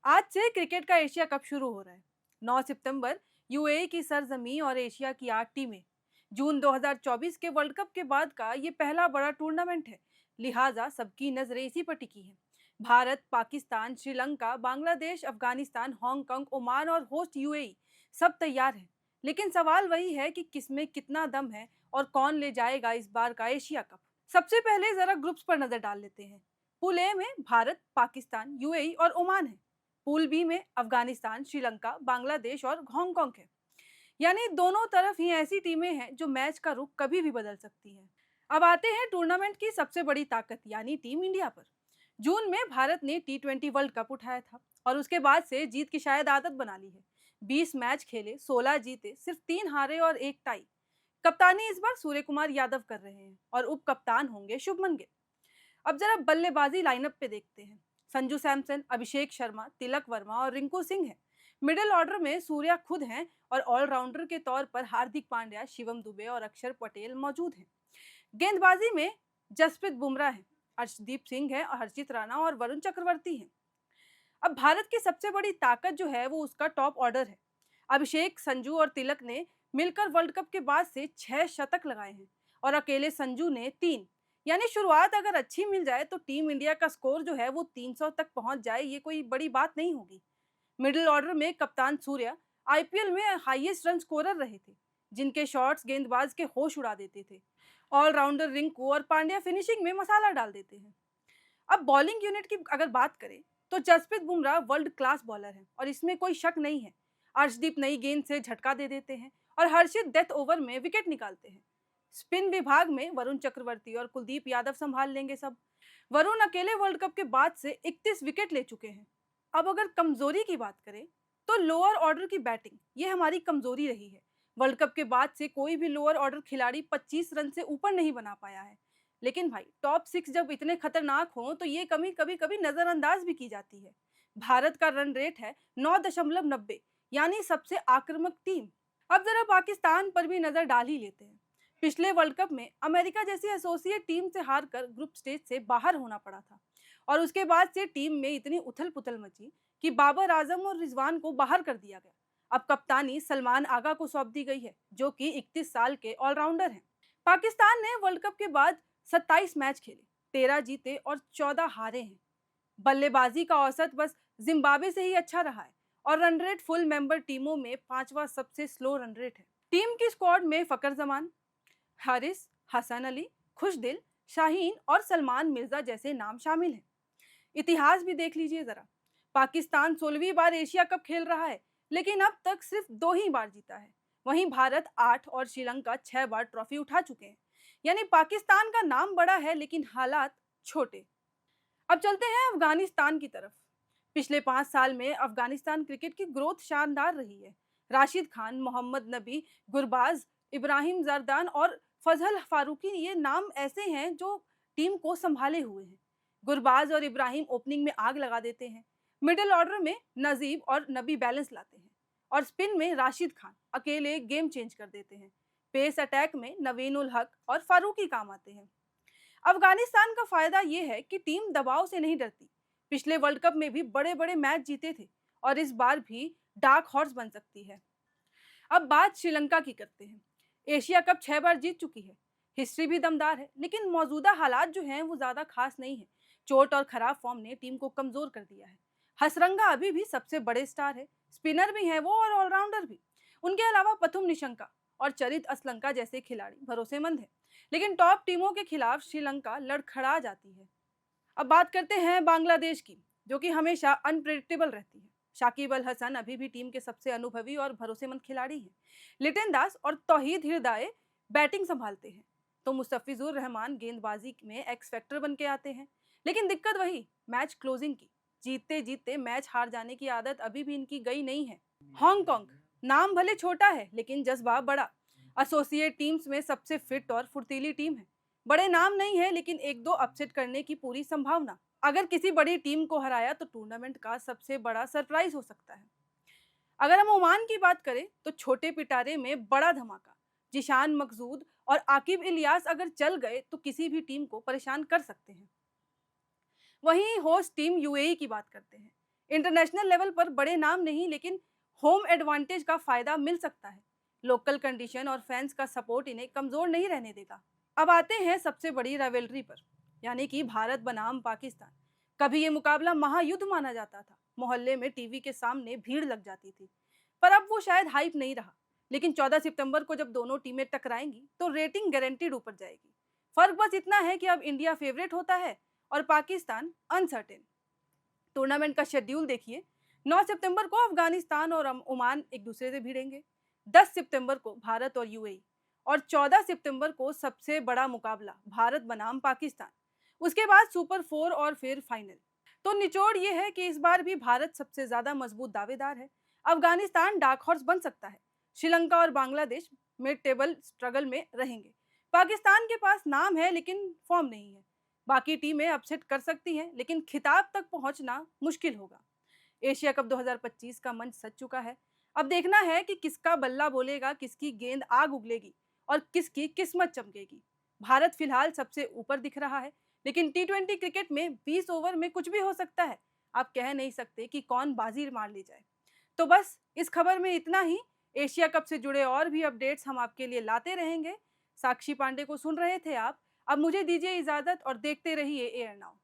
आज से क्रिकेट का एशिया कप शुरू हो रहा है। 9 सितंबर यूएई की सरजमी और एशिया की 8 टीमें। जून 2024 के वर्ल्ड कप के बाद का ये पहला बड़ा टूर्नामेंट है, लिहाजा सबकी नजरें इसी पर टिकी हैं। भारत, पाकिस्तान, श्रीलंका, बांग्लादेश, अफगानिस्तान, हांगकांग, ओमान और होस्ट यूएई सब तैयार हैं। लेकिन सवाल वही है कि किसमें कितना दम है और कौन ले जाएगा इस बार का एशिया कप। सबसे पहले जरा ग्रुप्स पर नजर डाल लेते हैं। पूल ए में भारत, पाकिस्तान, यूएई और ओमान है। पूल बी में अफगानिस्तान, श्रीलंका, बांग्लादेश और हांगकांग है। यानी दोनों तरफ ही ऐसी टीमें हैं जो मैच का रुख कभी भी बदल सकती हैं। अब आते हैं टूर्नामेंट की सबसे बड़ी ताकत यानी टीम इंडिया पर। जून में भारत ने टी20 वर्ल्ड कप उठाया था और उसके बाद से जीत की शायद आदत बना ली है। 20 मैच खेले, 16 जीते, सिर्फ 3 हारे और 1 टाई। कप्तानी इस बार सूर्य कुमार यादव कर रहे हैं और उप कप्तान होंगे शुभमन गिल। अब जरा बल्लेबाजी लाइनअप पे देखते हैं। संजू सैमसन, अभिषेक शर्मा, तिलक वर्मा और रिंकू सिंह हैं। मिडिल ऑर्डर में सूर्या खुद हैं और ऑलराउंडर के तौर पर हार्दिक पांड्या, शिवम दुबे और अक्षर पटेल मौजूद हैं। गेंदबाजी में जसप्रीत बुमराह है, अर्शदीप सिंह है, हर्षित राणा और वरुण चक्रवर्ती हैं। अब भारत की सबसे बड़ी ताकत जो है वो उसका टॉप ऑर्डर है। अभिषेक, संजू और तिलक ने मिलकर वर्ल्ड कप के बाद से 6 शतक लगाए हैं और अकेले संजू ने 3। यानी शुरुआत अगर अच्छी मिल जाए तो टीम इंडिया का स्कोर जो है वो 300 तक पहुंच जाए, ये कोई बड़ी बात नहीं होगी। मिडिल ऑर्डर में कप्तान सूर्या आईपीएल में हाईएस्ट रन स्कोरर रहे थे, जिनके शॉट्स गेंदबाज के होश उड़ा देते थे। ऑलराउंडर रिंकू और पांड्या फिनिशिंग में मसाला डाल देते हैं। अब बॉलिंग यूनिट की अगर बात करें तो Jasprit Bumrah world class bowler है और इसमें कोई शक नहीं है। अर्शदीप नई गेंद से झटका दे देते हैं और हर्षित डेथ ओवर में विकेट निकालते हैं। स्पिन विभाग में वरुण चक्रवर्ती और कुलदीप यादव संभाल लेंगे सब। वरुण अकेले वर्ल्ड कप के बाद से 31 विकेट ले चुके हैं। अब अगर कमजोरी की बात करें तो लोअर ऑर्डर की बैटिंग ये हमारी कमजोरी रही है। वर्ल्ड कप के बाद से कोई भी लोअर ऑर्डर खिलाड़ी 25 रन से ऊपर नहीं बना पाया है। लेकिन भाई टॉप 6 जब इतने खतरनाक हों तो ये कमी कभी कभी नजरअंदाज भी की जाती है। भारत का रन रेट है 9.90, यानी सबसे आक्रामक टीम। अब जरा पाकिस्तान पर भी नजर डाल ही लेते हैं। पिछले वर्ल्ड कप में अमेरिका जैसी एसोसिएट टीम से हारकर ग्रुप स्टेज से बाहर होना पड़ा था और उसके बाद से टीम में इतनी उथल पुथल मची कि बाबर आजम और रिजवान को बाहर कर दिया गया। अब कप्तानी सलमान आगा को सौंप दी गई है, जो कि 31 साल के ऑलराउंडर हैं। पाकिस्तान ने वर्ल्ड कप के बाद 27 मैच खेले, 13 जीते और 14 हारे हैं। बल्लेबाजी का औसत बस जिम्बाब्वे से ही अच्छा रहा है और रन रेट फुल मेंबर टीमों में पांचवा सबसे स्लो रन रेट है। टीम की स्क्वाड में फकर जमान, हारिस, हसन अली, खुशदिल, शाहीन और सलमान मिर्जा जैसे नाम शामिल हैं। इतिहास भी देख लीजिए जरा। पाकिस्तान 16वीं बार एशिया कप खेल रहा है, लेकिन अब तक सिर्फ 2 ही बार जीता है। वहीं भारत 8 और श्रीलंका 6 बार ट्रॉफी उठा चुके हैं। यानी पाकिस्तान का नाम बड़ा है लेकिन हालात छोटे। अब चलते हैं अफगानिस्तान की तरफ। पिछले 5 साल में अफगानिस्तान क्रिकेट की ग्रोथ शानदार रही है। राशिद खान, मोहम्मद नबी, गुरबाज, इब्राहिम जरदान और फजल फारूकी ये नाम ऐसे हैं जो टीम को संभाले हुए हैं। गुरबाज और इब्राहिम ओपनिंग में आग लगा देते हैं। मिडिल ऑर्डर में नजीब और नबी बैलेंस लाते हैं और स्पिन में राशिद खान अकेले गेम चेंज कर देते हैं। पेस अटैक में नवीन उल हक और फारूकी काम आते हैं। अफगानिस्तान का फायदा यह है कि टीम दबाव से नहीं डरती। पिछले वर्ल्ड कप में भी बड़े बड़े मैच जीते थे और इस बार भी डार्क हॉर्स बन सकती है। अब बात श्रीलंका की करते हैं। एशिया कप 6 बार जीत चुकी है। हिस्ट्री भी दमदार है, लेकिन मौजूदा हालात जो हैं वो ज्यादा खास नहीं है। चोट और खराब फॉर्म ने टीम को कमजोर कर दिया है। हसरंगा अभी भी सबसे बड़े स्टार है, स्पिनर भी हैं वो और ऑलराउंडर भी। उनके अलावा पथुम निशंका और चरित असलंका जैसे खिलाड़ी भरोसेमंद हैं। लेकिन टॉप टीमों के खिलाफ श्रीलंका लड़खड़ा जाती है। अब बात करते हैं बांग्लादेश की, जो कि हमेशा अनप्रेडिक्टेबल रहती है। शाकिब अल हसन अभी भी टीम के सबसे अनुभवी और भरोसेमंद खिलाड़ी हैं। लिटन दास और तौहीद हृदय बैटिंग संभालते हैं, तो मुस्तफिजुर रहमान गेंदबाजी में एक्स फैक्टर बन के आते हैं। लेकिन दिक्कत वही मैच क्लोजिंग की। जीतते जीतते मैच हार जाने की आदत अभी भी इनकी गई नहीं है। हांगकांग नाम भले छोटा है लेकिन जज्बा बड़ा। एसोसिएट टीम्स में सबसे फिट और फुर्तीली टीम है। बड़े नाम नहीं है लेकिन एक दो अपसेट करने की पूरी संभावना। अगर किसी बड़ी टीम को हराया तो टूर्नामेंट का सबसे बड़ा सरप्राइज हो सकता है। अगर हम ओमान की बात करें तो छोटे पिटारे में बड़ा धमाका। जिशान मकसूद और आकिब इलियास अगर चल गए तो किसी भी टीम को परेशान कर सकते हैं। वहीं होस्ट टीम यूएई की बात करते हैं। इंटरनेशनल लेवल पर बड़े नाम नहीं, लेकिन होम एडवांटेज का फायदा मिल सकता है। लोकल कंडीशन और फैंस का सपोर्ट इन्हें कमजोर नहीं रहने देगा। अब आते हैं सबसे बड़ी राइवलरी पर, यानी कि भारत बनाम पाकिस्तान। कभी ये मुकाबला महायुद्ध माना जाता था, मोहल्ले में टीवी के सामने भीड़ लग जाती थी। पर अब वो शायद हाइप नहीं रहा। लेकिन 14 सितंबर को जब दोनों टीमें टकराएंगी तो रेटिंग गारंटीड ऊपर जाएगी। फर्क बस इतना है कि अब इंडिया फेवरेट होता है और पाकिस्तान अनसर्टेन। टूर्नामेंट का शेड्यूल देखिए। 9 सितंबर को अफगानिस्तान और ओमान एक दूसरे से भिड़ेंगे। 10 सितंबर को भारत और यूएई, और 14 सितंबर को सबसे बड़ा मुकाबला भारत बनाम पाकिस्तान। उसके बाद सुपर 4 और फिर फाइनल। तो निचोड़ ये है कि इस बार भी भारत सबसे ज्यादा मजबूत दावेदार है। अफगानिस्तान डार्क हॉर्स बन सकता है। श्रीलंका और बांग्लादेश मिड टेबल स्ट्रगल में रहेंगे। पाकिस्तान के पास नाम है लेकिन फॉर्म नहीं है। बाकी टीमें अपसेट कर सकती हैं, लेकिन खिताब तक पहुंचना मुश्किल होगा। एशिया कप 2025 का मंच सज चुका है। अब देखना है कि किसका बल्ला बोलेगा, किसकी गेंद आग उगलेगी और किसकी किस्मत चमकेगी। भारत फिलहाल सबसे ऊपर दिख रहा है, लेकिन टी20 क्रिकेट में 20 ओवर में कुछ भी हो सकता है। आप कह नहीं सकते कि कौन बाजी मार ले जाए। तो बस इस खबर में इतना ही। एशिया कप से जुड़े और भी अपडेट्स हम आपके लिए लाते रहेंगे। साक्षी पांडे को सुन रहे थे आप। अब मुझे दीजिए इजाजत और देखते रहिए एयर नाउ।